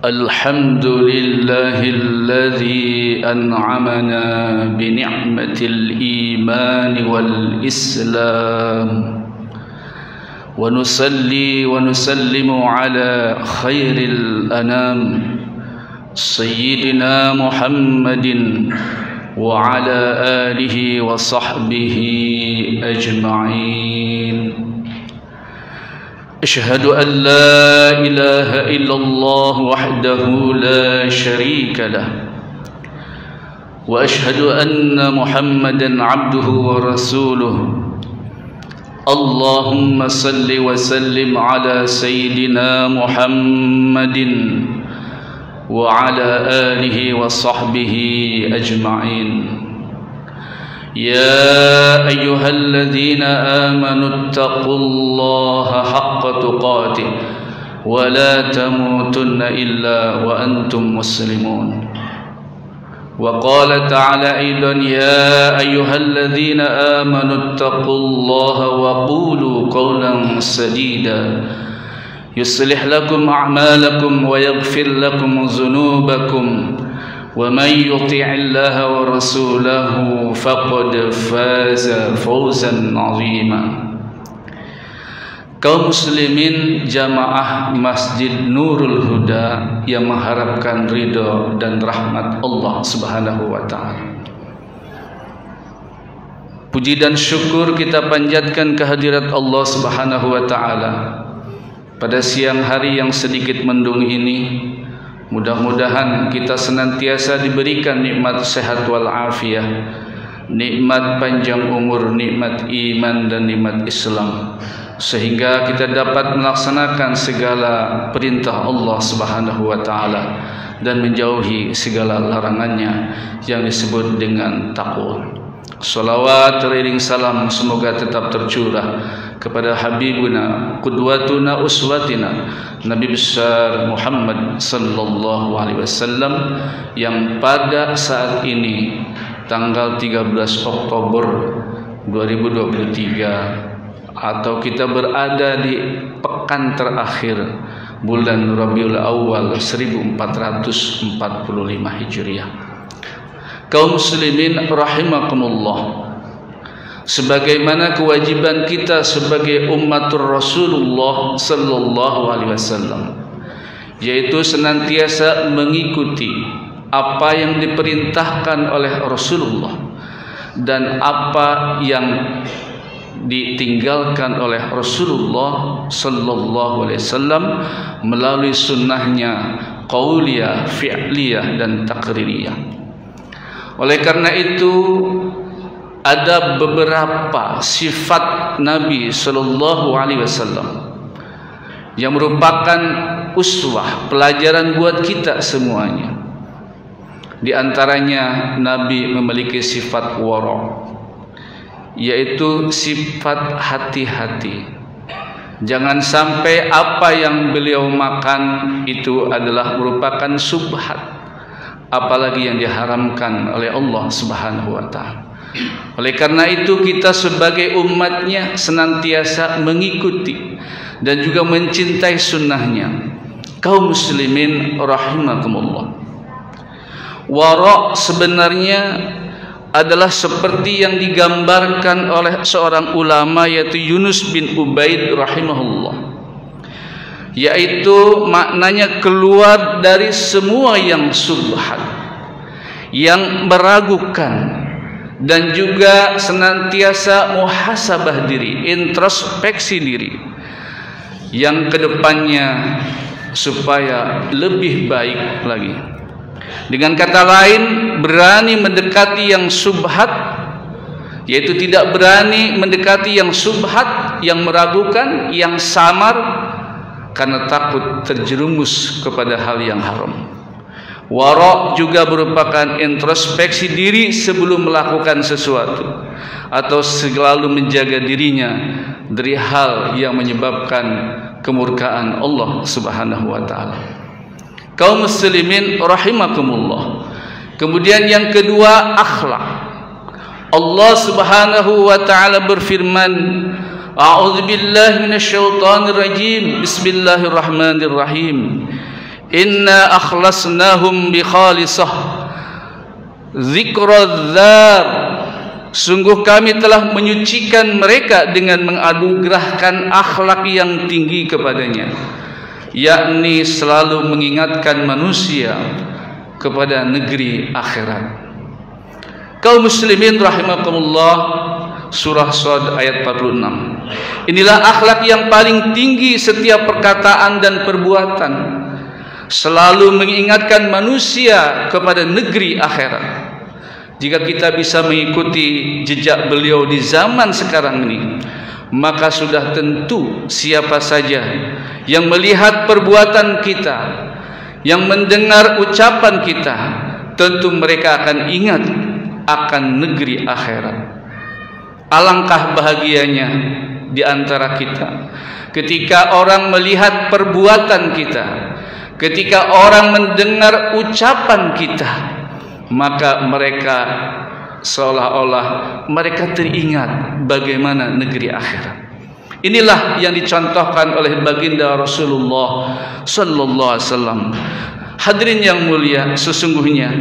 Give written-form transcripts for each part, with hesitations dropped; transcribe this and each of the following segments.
الحمد لله الذي أنعمنا بنعمة الإيمان والإسلام ونصلي ونسلم على خير الأنام سيدنا محمد وعلى آله وصحبه أجمعين. أشهد أن لا إله إلا الله وحده لا شريك له وأشهد أن محمدا عبده ورسوله. اللهم صل وسلم على سيدنا محمد وعلى آله وصحبه أجمعين. يا أيها الذين آمنوا اتقوا الله حق تقاته ولا تموتن إلا وأنتم مسلمون. وقال تعالى أيضا: يا أيها الذين آمنوا اتقوا الله وقولوا قولا سديدا يصلح لكم أعمالكم ويغفر لكم ذنوبكم ومن يطع الله ورسوله فقد فاز فوزا عظيما. Kaum muslimin jamaah Masjid Nurul Huda yang mengharapkan ridho dan rahmat Allah Subhanahu wa taala. Puji dan syukur kita panjatkan kehadirat Allah Subhanahu wa taala pada siang hari yang sedikit mendung ini. Mudah-mudahan kita senantiasa diberikan nikmat sehat wal afiah, nikmat panjang umur, nikmat iman dan nikmat Islam, sehingga kita dapat melaksanakan segala perintah Allah Subhanahu wa taala dan menjauhi segala larangannya yang disebut dengan takwa. Salawat teriring salam semoga tetap tercurah kepada Habibuna, Qudwatuna, Uswatina, Nabi besar Muhammad sallallahu alaihi wasallam yang pada saat ini tanggal 13 Oktober 2023 atau kita berada di pekan terakhir bulan Rabiul Awal 1445 Hijriah. Kaum muslimin rahimakumullah, sebagaimana kewajiban kita sebagai umatur Rasulullah sallallahu alaihi wasallam, yaitu senantiasa mengikuti apa yang diperintahkan oleh Rasulullah dan apa yang ditinggalkan oleh Rasulullah sallallahu alaihi wasallam melalui sunnahnya qauliyah, fi'liyah dan takririyah. Oleh karena itu ada beberapa sifat Nabi sallallahu alaihi wasallam yang merupakan uswah, pelajaran buat kita semuanya. Di antaranya Nabi memiliki sifat wara', yaitu sifat hati-hati. Jangan sampai apa yang beliau makan itu adalah merupakan subhat, apalagi yang diharamkan oleh Allah Subhanahu wa taala. Oleh karena itu kita sebagai umatnya senantiasa mengikuti dan juga mencintai sunnahnya. Kaum muslimin rahimakumullah, wara' sebenarnya adalah seperti yang digambarkan oleh seorang ulama, yaitu Yunus bin Ubaid rahimahullah, yaitu maknanya keluar dari semua yang subhat, yang meragukan, dan juga senantiasa muhasabah diri, introspeksi diri, yang kedepannya supaya lebih baik lagi. Dengan kata lain, berani mendekati yang subhat, yaitu tidak berani mendekati yang subhat, yang meragukan, yang samar, karena takut terjerumus kepada hal yang haram. Wara' juga merupakan introspeksi diri sebelum melakukan sesuatu, atau selalu menjaga dirinya dari hal yang menyebabkan kemurkaan Allah Subhanahu wa taala. Kaum muslimin rahimakumullah. Kemudian yang kedua, akhlak. Allah Subhanahu wa taala berfirman, a'udzubillahi minasyaitonir rajim, bismillahirrahmanirrahim, inna akhlasnahum bi khalisah dzikradzar, sungguh kami telah menyucikan mereka dengan menganugerahkan akhlak yang tinggi kepadanya, yakni selalu mengingatkan manusia kepada negeri akhirat. Kaum muslimin rahimakumullah, surah Shad ayat 46. Inilah akhlak yang paling tinggi setiap perkataan dan perbuatan, selalu mengingatkan manusia kepada negeri akhirat. Jika kita bisa mengikuti jejak beliau di zaman sekarang ini, maka sudah tentu siapa saja yang melihat perbuatan kita, yang mendengar ucapan kita, tentu mereka akan ingat akan negeri akhirat. Alangkah bahagianya di antara kita ketika orang melihat perbuatan kita, ketika orang mendengar ucapan kita, maka mereka seolah-olah mereka teringat bagaimana negeri akhirat. Inilah yang dicontohkan oleh baginda Rasulullah sallallahu alaihi wasallam. Hadirin yang mulia, sesungguhnya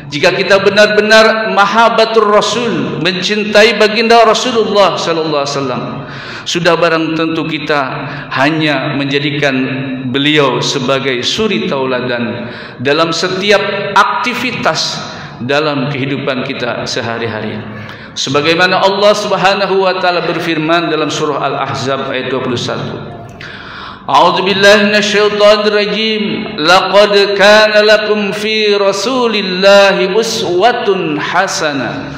jika kita benar-benar mahabbatur Rasul, mencintai baginda Rasulullah sallallahu alaihi wasallam, sudah barang tentu kita hanya menjadikan beliau sebagai suri tauladan dalam setiap aktivitas dalam kehidupan kita sehari-hari. Sebagaimana Allah Subhanahu wa taala berfirman dalam surah Al-Ahzab ayat 21. A'udzubillahi minasyaitonir rajim. Laqad kana lakum fi Rasulillahi uswatun hasanah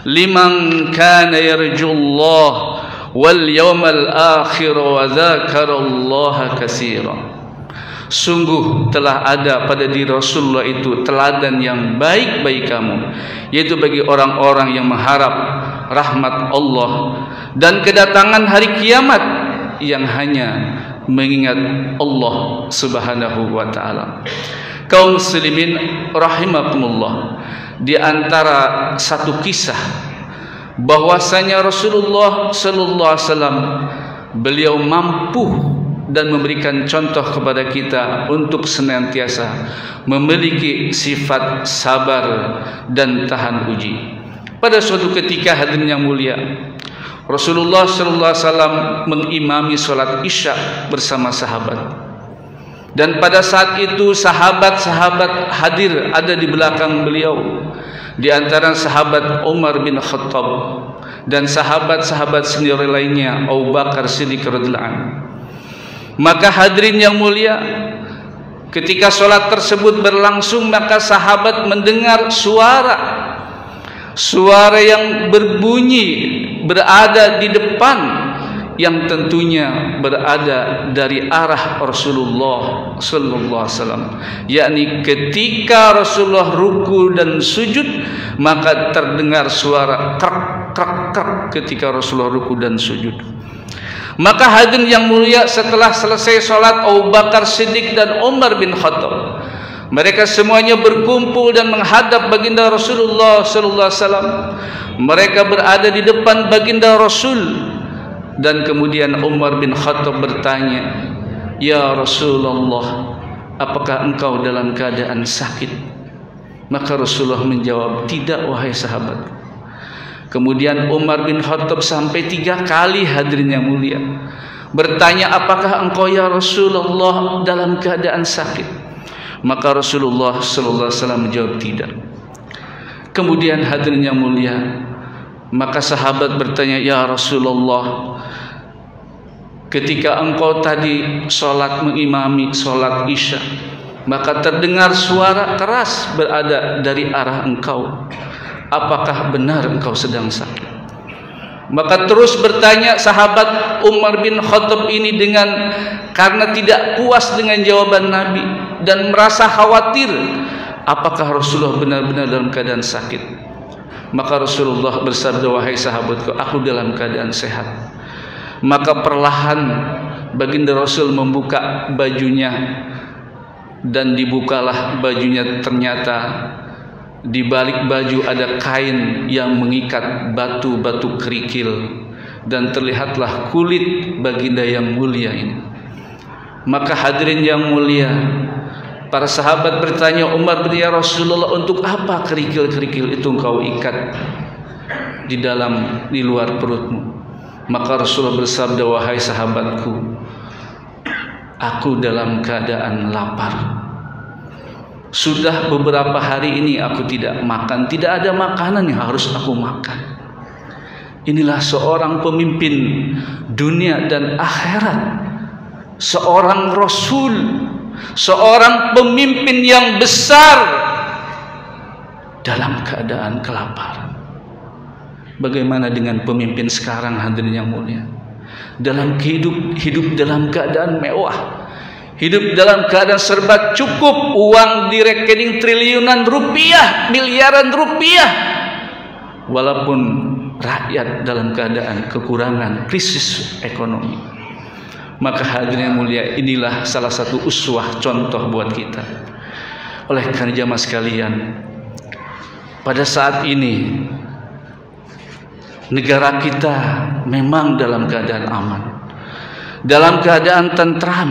liman kana yarjullaha wal yawmal akhir wa dzakarallaha katsiran. Sungguh telah ada pada diri Rasulullah itu teladan yang baik bagi kamu, yaitu bagi orang-orang yang mengharap rahmat Allah dan kedatangan hari kiamat, yang hanya mengingat Allah Subhanahu wa taala. Kaum muslimin rahimakumullah, di antara satu kisah bahwasanya Rasulullah sallallahu alaihi wasallam beliau mampu dan memberikan contoh kepada kita untuk senantiasa memiliki sifat sabar dan tahan uji. Pada suatu ketika, hadirin yang mulia, Rasulullah sallallahu alaihi wasallam mengimami salat Isya bersama sahabat. Dan pada saat itu sahabat-sahabat hadir ada di belakang beliau. Di antara sahabat Umar bin Khattab dan sahabat-sahabat senior lainnya Abu Bakar Siddiq radhiyallahu anhu. Maka hadirin yang mulia, ketika sholat tersebut berlangsung, maka sahabat mendengar suara yang berbunyi berada di depan, yang tentunya berada dari arah Rasulullah sallallahu alaihi wasallam, yakni ketika Rasulullah ruku dan sujud, maka terdengar suara krak krak krak ketika Rasulullah ruku dan sujud. Maka hadirin yang mulia, setelah selesai sholat, Abu Bakar Siddiq dan Umar bin Khattab, mereka semuanya berkumpul dan menghadap baginda Rasulullah sallallahu alaihi wasallam. Mereka berada di depan baginda Rasul. Dan kemudian Umar bin Khattab bertanya, "Ya Rasulullah, apakah engkau dalam keadaan sakit?" Maka Rasulullah menjawab, "Tidak wahai sahabat." Kemudian Umar bin Khattab sampai 3 kali, hadirin yang mulia, bertanya, "Apakah engkau ya Rasulullah dalam keadaan sakit?" Maka Rasulullah sallallahu alaihi wasallam menjawab, "Tidak." Kemudian hadirin yang mulia, maka sahabat bertanya, "Ya Rasulullah, ketika engkau tadi sholat mengimami sholat Isya, maka terdengar suara keras berada dari arah engkau. Apakah benar engkau sedang sakit?" Maka terus bertanya sahabat Umar bin Khattab ini karena tidak puas dengan jawaban Nabi dan merasa khawatir apakah Rasulullah benar-benar dalam keadaan sakit. Maka Rasulullah bersabda, "Wahai sahabatku, aku dalam keadaan sehat." Maka perlahan baginda Rasul membuka bajunya, dan dibukalah bajunya. Ternyata di balik baju ada kain yang mengikat batu-batu kerikil, dan terlihatlah kulit baginda yang mulia ini. Maka hadirin yang mulia, para sahabat bertanya Umar bin, "Ya Rasulullah, untuk apa kerikil-kerikil itu engkau ikat di luar perutmu?" Maka Rasulullah bersabda, "Wahai sahabatku, aku dalam keadaan lapar. Sudah beberapa hari ini aku tidak makan, tidak ada makanan yang harus aku makan." Inilah seorang pemimpin dunia dan akhirat, seorang Rasul, seorang pemimpin yang besar dalam keadaan kelaparan. Bagaimana dengan pemimpin sekarang, hadirin yang mulia? Dalam hidup dalam keadaan mewah, hidup dalam keadaan serba cukup, uang di rekening triliunan rupiah, miliaran rupiah, walaupun rakyat dalam keadaan kekurangan, krisis ekonomi. Maka hadirin yang mulia, inilah salah satu uswah, contoh buat kita. Oleh karena jamaah sekalian, pada saat ini negara kita memang dalam keadaan aman, dalam keadaan tentram.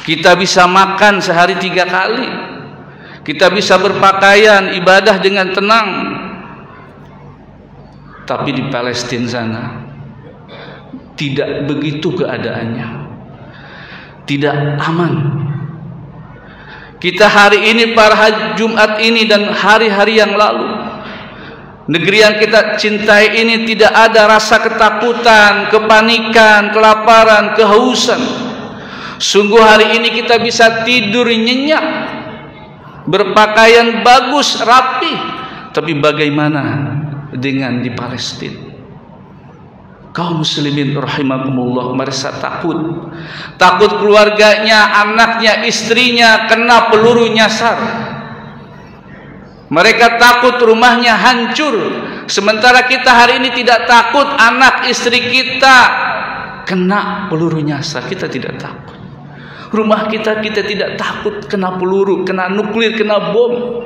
Kita bisa makan sehari 3 kali, kita bisa berpakaian ibadah dengan tenang. Tapi di Palestina sana tidak begitu keadaannya, tidak aman. Kita hari ini, pada Jumat ini dan hari-hari yang lalu, negeri yang kita cintai ini tidak ada rasa ketakutan, kepanikan, kelaparan, kehausan. Sungguh hari ini kita bisa tidur nyenyak, berpakaian bagus, rapi. Tapi bagaimana dengan di Palestina? Kaum muslimin rahimakumullah merasa takut. Takut keluarganya, anaknya, istrinya kena peluru nyasar. Mereka takut rumahnya hancur. Sementara kita hari ini tidak takut anak istri kita kena peluru nyasar. Kita tidak takut. Rumah kita tidak takut kena peluru, kena nuklir, kena bom.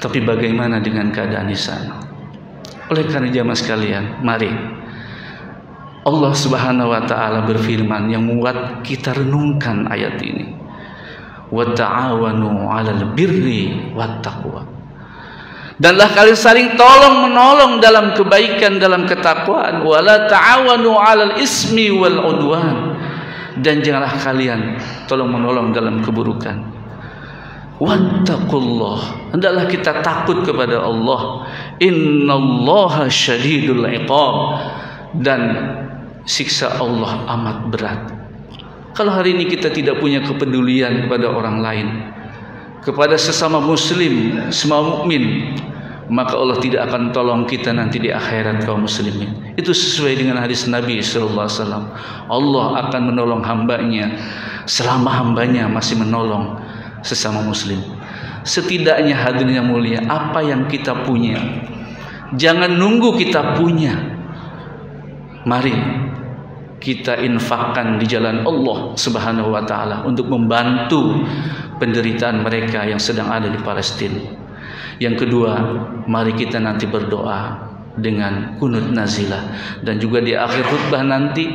Tapi bagaimana dengan keadaan di sana? Oleh karena jamaah sekalian, mari Allah Subhanahu wa taala berfirman yang membuat kita renungkan ayat ini. Wa ta'awanu 'alal birri wat taqwa. danlah kalian saling tolong menolong dalam kebaikan, dalam ketakwaan. Wala ta'awanu 'alal ismi wal 'udwan, dan janganlah kalian tolong menolong dalam keburukan. Wattaqullah, hendaklah kita takut kepada Allah. Innallaha syadidul iqab, dan siksa Allah amat berat. Kalau hari ini kita tidak punya kepedulian kepada orang lain, kepada sesama muslim, semua mukmin, maka Allah tidak akan tolong kita nanti di akhirat kaum muslimin. Itu sesuai dengan hadis Nabi sallallahu alaihi wasallam. Allah akan menolong hambanya selama hambanya masih menolong sesama muslim. Setidaknya hadirin yang mulia, apa yang kita punya, jangan nunggu kita punya. Mari kita infakkan di jalan Allah Subhanahu wa taala untuk membantu penderitaan mereka yang sedang ada di Palestina. Yang kedua, mari kita nanti berdoa dengan kunut nazilah, dan juga di akhir khutbah nanti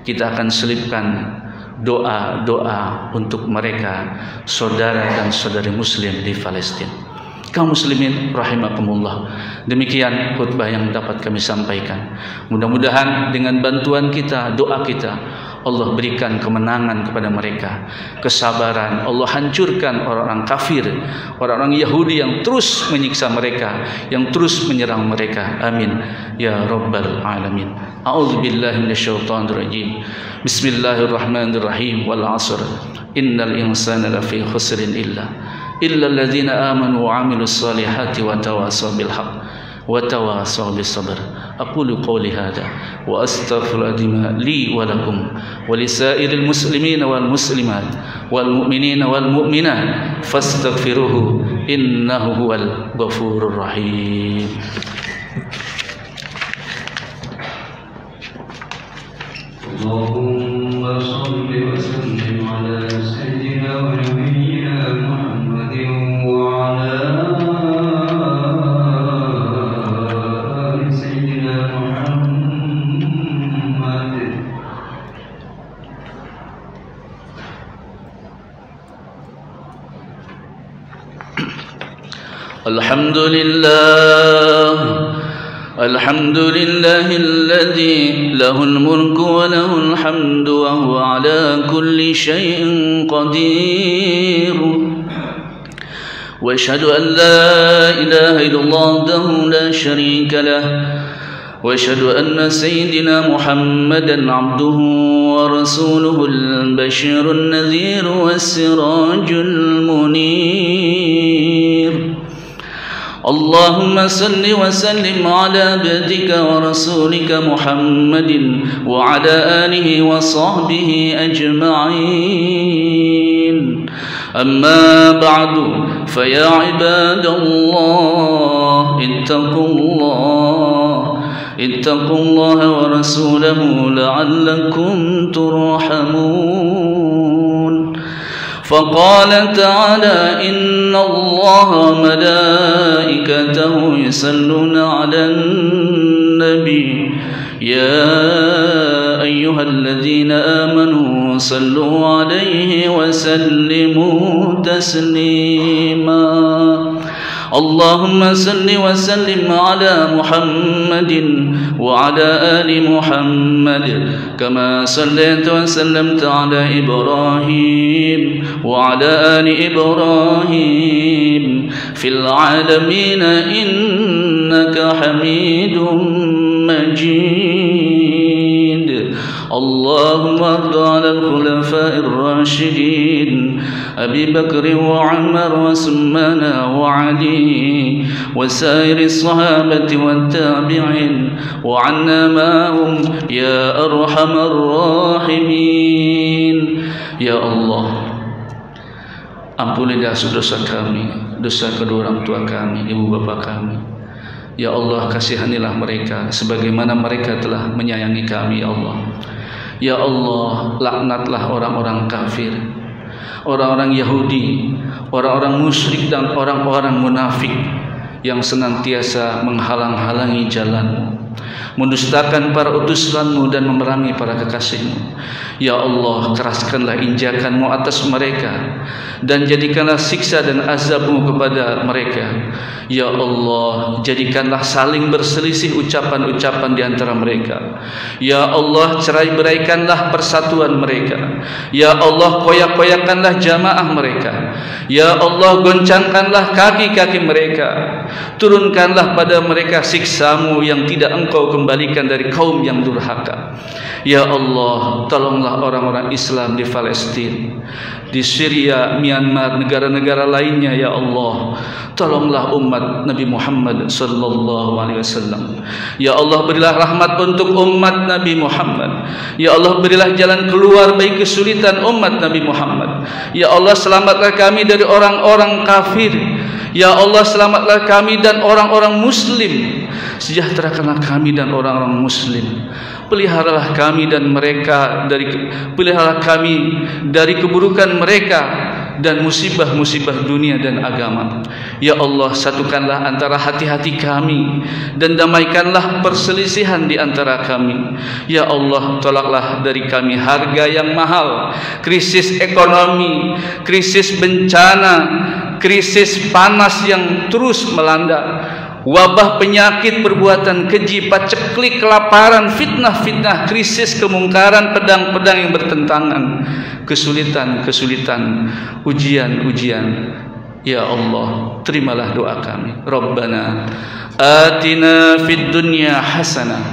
kita akan selipkan doa-doa untuk mereka, saudara dan saudari muslim di Palestina. Kaum muslimin rahimakumullah, demikian khutbah yang dapat kami sampaikan. Mudah-mudahan dengan bantuan kita, doa kita, Allah berikan kemenangan kepada mereka, kesabaran. Allah hancurkan orang-orang kafir, orang-orang Yahudi yang terus menyiksa mereka, yang terus menyerang mereka. Amin ya rabbal alamin. A'udzubillahi minasyaitonir rajim. Bismillahirrahmanirrahim. Wal 'asr. Innal insana lafi khusrin illa alladzina amanu wa 'amilus solihati wa tawasaw bil haqq wa tawasaw bis sabr. Aqulu qawli hadha wa astaghfirullaha li wa lakum wa lisairil muslimina wal muslimat wal mu'minina wal mu'minat fastaghfiruhu innahu huwal ghafurur rahim. Allahumma shalli wa sallim ala sayyidina wa nabiyyina Muhammadin wa ala ali sayyidina Muhammad. Alhamdulillah, alhamdulillahilladzi lahul mulku wa lahul hamdu wa huwa ala kulli syai'in qadir. Wa asyhadu an la ilaha illallah wahdahu la syarika lah, wa asyhadu anna sayyidina Muhammadan abduhu wa rasuluhul basyirun nadhir was-sirajul munir. Allahumma salli wa sallim ala abdika wa rasulika Muhammadin wa ala alihi wa sahbihi ajma'in. Amma ba'du, fa ya ibadallah ittaqullaha wa rasulahu la'allakum turhamun. فقال تعالى إن الله وملائكته يصلون على النبي يا أيها الذين آمنوا صلوا عليه وسلموا تسليما. اللهم صل وسلم على محمد وعلى آل محمد كما صليت وسلمت على إبراهيم وعلى آل إبراهيم في العالمين إنك حميد مجيد. اللهم ارض على الخلفاء الراشدين أبي بكر وعمر وعثمان وعلي وسائر الصحابة والتابعين وعنا معهم يا أرحم الراحمين. Ya Allah, ampuni dosa-dosa kami, dosa kedua orang tua kami, ibu bapa kami. Ya Allah, kasihanilah mereka sebagaimana mereka telah menyayangi kami. Ya Allah, ya Allah, laknatlah orang-orang kafir, orang-orang Yahudi, orang-orang musyrik dan orang-orang munafik yang senantiasa menghalang-halangi jalan-Mu. mendustakan para utusan-Mu dan memerangi para kekasih-Mu. Ya Allah, keraskanlah injakan-Mu atas mereka dan jadikanlah siksa dan azab-Mu kepada mereka. Ya Allah, jadikanlah saling berselisih ucapan-ucapan di antara mereka. Ya Allah, cerai-beraikanlah persatuan mereka. Ya Allah, koyak-koyakanlah jamaah mereka. Ya Allah, goncangkanlah kaki-kaki mereka. Turunkanlah pada mereka siksa-Mu yang tidak Engkau kembalikan dari kaum yang durhaka. Ya Allah, tolonglah orang-orang Islam di Palestina, di Syria, Myanmar, negara-negara lainnya. Ya Allah, tolonglah umat Nabi Muhammad sallallahu alaihi wasallam. Ya Allah, berilah rahmat untuk umat Nabi Muhammad. Ya Allah, berilah jalan keluar bagi kesulitan umat Nabi Muhammad. Ya Allah, selamatlah kami dari orang-orang kafir. Ya Allah, selamatlah kami dan orang-orang muslim. Sejahterakanlah kami dan orang-orang muslim. Peliharalah kami dan mereka peliharalah kami dari keburukan mereka dan musibah-musibah dunia dan agama. Ya Allah, satukanlah antara hati-hati kami dan damaikanlah perselisihan di antara kami. Ya Allah, tolaklah dari kami harga yang mahal, krisis ekonomi, krisis bencana, krisis panas yang terus melanda, wabah penyakit, perbuatan keji, paceklik, kelaparan, fitnah-fitnah, krisis, kemungkaran, pedang-pedang yang bertentangan, kesulitan-kesulitan, ujian-ujian. Ya Allah, terimalah doa kami. Rabbana atina fid dunya hasanah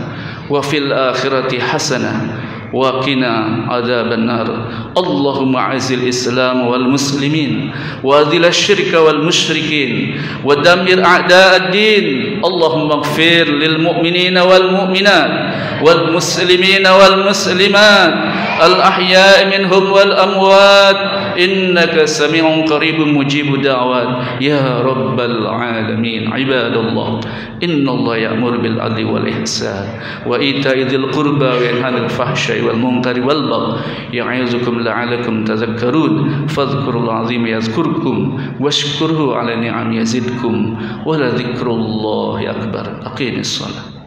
wa fil akhirati hasanah wa qina adzaban nar. Allahumma a'izil Islam wal muslimin wa adhil asy-syirka wal musyrikin wa dammir a'da'ad din. Allahumma ighfir lil mu'minina wal mu'minat wal muslimina wal muslimat al ahya'i minhum wal amwat innaka sami'un qaribun mujibud da'wat ya rabbal alamin. Ibadallah, innallaha ya'muru bil 'adli wal ihsan wa ita'i dzil qurba wa yanha 'anil fahsya'i wal munkari wal baghi ya'izukum la'allakum tadhakkarun. Fadhkurul 'azima yazkurkum washkurhu 'ala ni'ami yazidkum wa la dzikrullahi akbar. Aqimis shalah.